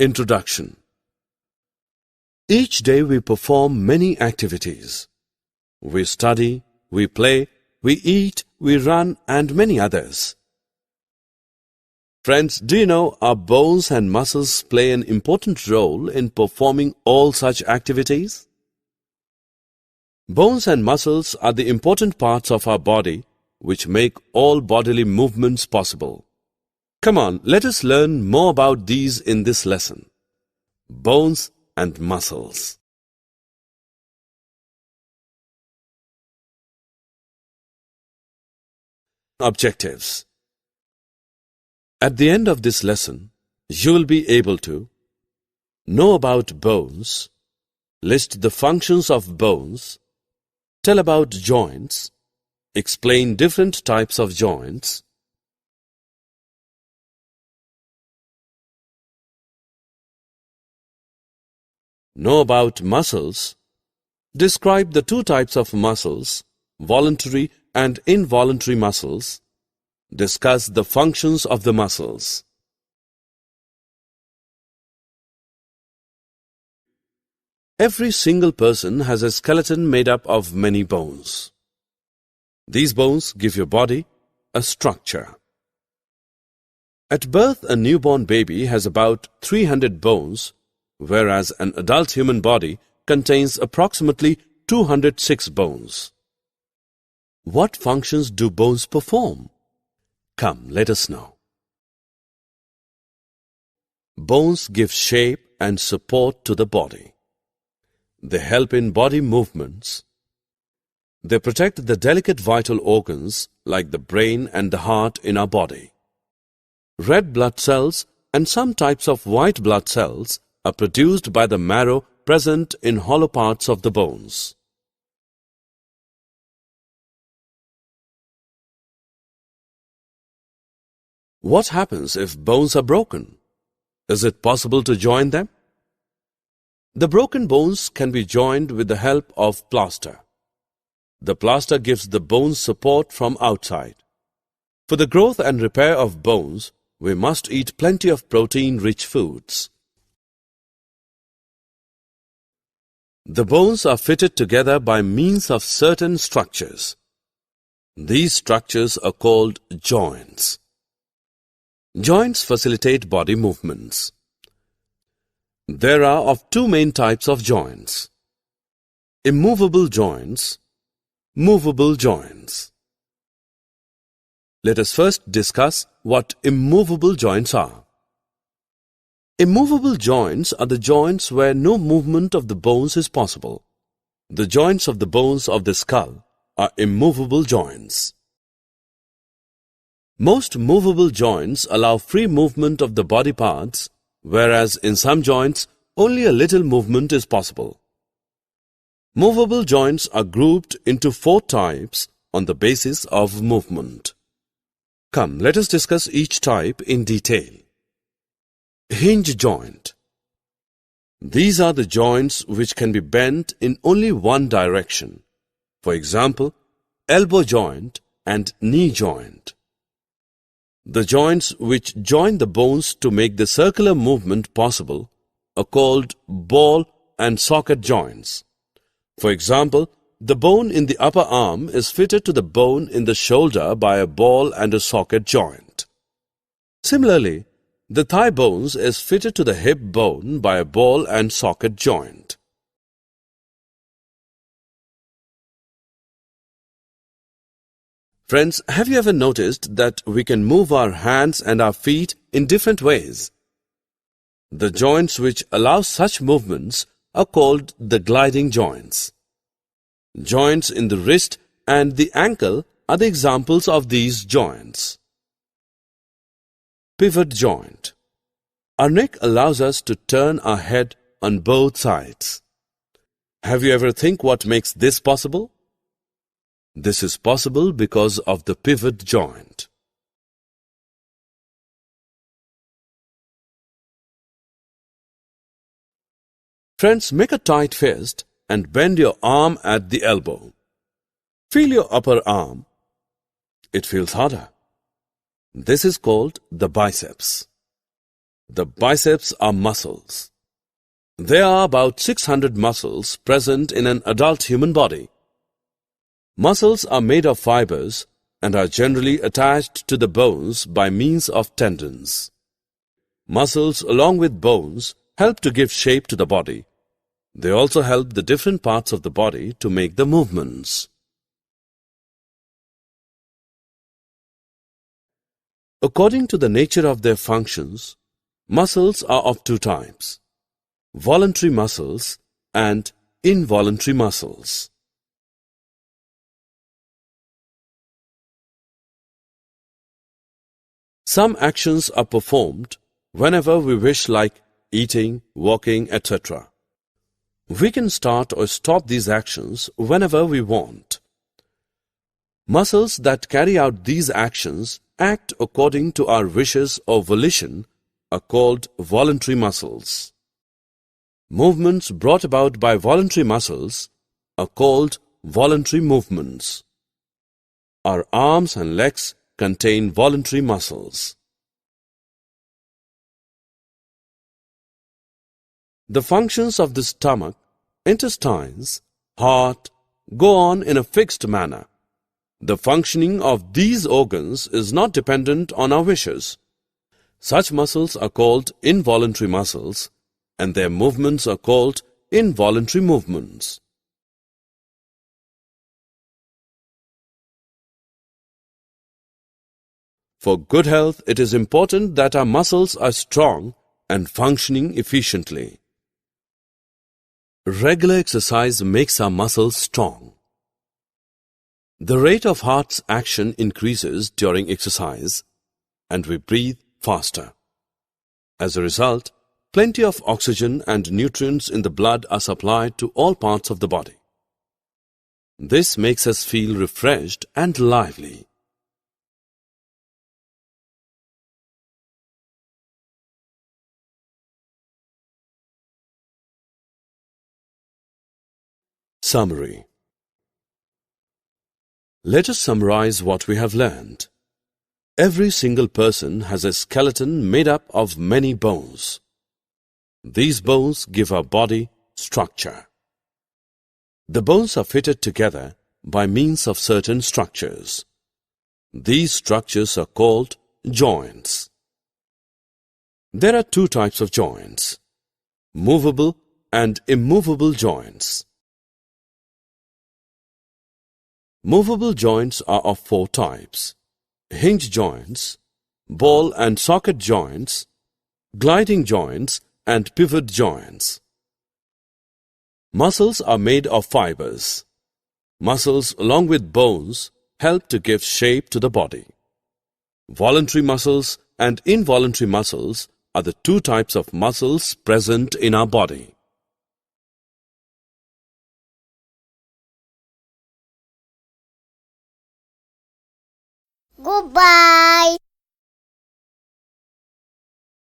Introduction. Each day we perform many activities. We study, we play, we eat, we run, and many others. Friends, do you know our bones and muscles play an important role in performing all such activities? Bones and muscles are the important parts of our body which make all bodily movements possible. Come on, let us learn more about these in this lesson. Bones and muscles. Objectives. At the end of this lesson, you will be able to know about bones, list the functions of bones, tell about joints, explain different types of joints, know about muscles, describe the two types of muscles, voluntary and involuntary muscles, discuss the functions of the muscles. Every single person has a skeleton made up of many bones. These bones give your body a structure. At birth, a newborn baby has about 300 bones, whereas an adult human body contains approximately 206 bones. What functions do bones perform? Come, let us know. Bones give shape and support to the body. They help in body movements. They protect the delicate vital organs like the brain and the heart in our body. Red blood cells and some types of white blood cells are produced by the marrow present in hollow parts of the bones. What happens if bones are broken? Is it possible to join them? The broken bones can be joined with the help of plaster. The plaster gives the bones support from outside. For the growth and repair of bones, we must eat plenty of protein-rich foods. The bones are fitted together by means of certain structures. These structures are called joints. Joints facilitate body movements. There are of two main types of joints: immovable joints, movable joints. Let us first discuss what immovable joints are. Immovable joints are the joints where no movement of the bones is possible. The joints of the bones of the skull are immovable joints. Most movable joints allow free movement of the body parts, whereas in some joints only a little movement is possible. Movable joints are grouped into 4 types on the basis of movement. Come, let us discuss each type in detail. Hinge joint. These are the joints which can be bent in only one direction. For example, elbow joint and knee joint. The joints which join the bones to make the circular movement possible are called ball and socket joints. For example, the bone in the upper arm is fitted to the bone in the shoulder by a ball and a socket joint. Similarly, the thigh bones is fitted to the hip bone by a ball and socket joint. Friends, have you ever noticed that we can move our hands and our feet in different ways? The joints which allow such movements are called the gliding joints. Joints in the wrist and the ankle are the examples of these joints. Pivot joint. Our neck allows us to turn our head on both sides. Have you ever think what makes this possible? This is possible because of the pivot joint. Friends, make a tight fist and bend your arm at the elbow. Feel your upper arm. It feels harder. This is called the biceps. The biceps are muscles. There are about 600 muscles present in an adult human body. Muscles are made of fibers and are generally attached to the bones by means of tendons. Muscles, along with bones, help to give shape to the body. They also help the different parts of the body to make the movements. According to the nature of their functions, muscles are of two types: voluntary muscles and involuntary muscles. Some actions are performed whenever we wish, like eating, walking, etc. We can start or stop these actions whenever we want. Muscles that carry out these actions act according to our wishes or volition are called voluntary muscles. Movements brought about by voluntary muscles are called voluntary movements. Our arms and legs contain voluntary muscles. The functions of the stomach, intestines, heart go on in a fixed manner. The functioning of these organs is not dependent on our wishes. Such muscles are called involuntary muscles, and their movements are called involuntary movements. For good health, it is important that our muscles are strong and functioning efficiently. Regular exercise makes our muscles strong. The rate of heart's action increases during exercise, and we breathe faster. As a result, plenty of oxygen and nutrients in the blood are supplied to all parts of the body. This makes us feel refreshed and lively. Summary. Let us summarize what we have learned. Every single person has a skeleton made up of many bones. These bones give our body structure. The bones are fitted together by means of certain structures. These structures are called joints. There are two types of joints: movable and immovable joints. Movable joints are of four types: hinge joints, ball and socket joints, gliding joints, and pivot joints. Muscles are made of fibers. Muscles, along with bones, help to give shape to the body. Voluntary muscles and involuntary muscles are the two types of muscles present in our body. Goodbye.